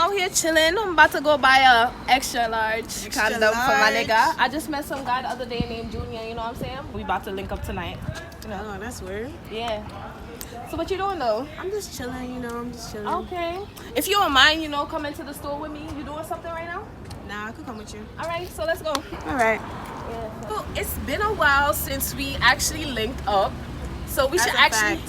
out here chilling. I'm about to go buy a extra large condom for my nigga. I just met some guy the other day named Junior, you know what I'm saying? We about to link up tonight. You know? Oh, that's weird. Yeah. So what you doing though? I'm just chilling, you know, I'm just chilling. Okay. If you don't mind, you know, come into the store with me. You doing something right now? Nah, I could come with you. All right, so let's go. All right. Yeah. So it's been a while since we actually linked up. So we should actually,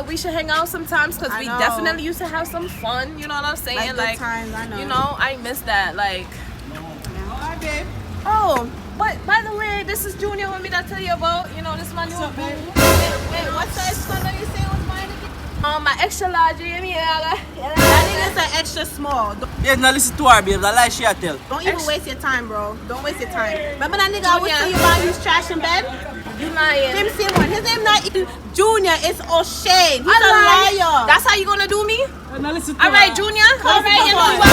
we should hang out sometimes because we definitely used to have some fun. You know what I'm saying? Like good times, I know. You know, I miss that. Like, Hi, babe. oh, but by the way, this is Junior. Want me to tell you about? You know, this is my new boo. Wait, what size condom you say was mine again? My extra large. That nigga's an extra small. Yes, now listen to her, babes. I like she tell. Don't even waste your time, bro. Don't waste your time. Remember that nigga I was telling you about his trash in bed? You lying. Him same one. His name not even Junior. It's O'Shane. He's a liar. That's how you gonna do me? Now listen to All right, Junior. All right, you know what?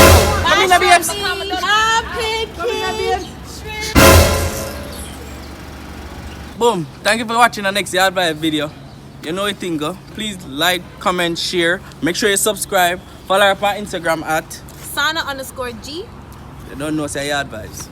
Come in, babes. Boom. Thank you for watching the next Yard Vibe video. You know what thing go. Please like, comment, share. Make sure you subscribe. Follow her on Instagram at Sana_G. You don't know say Yard Vibes.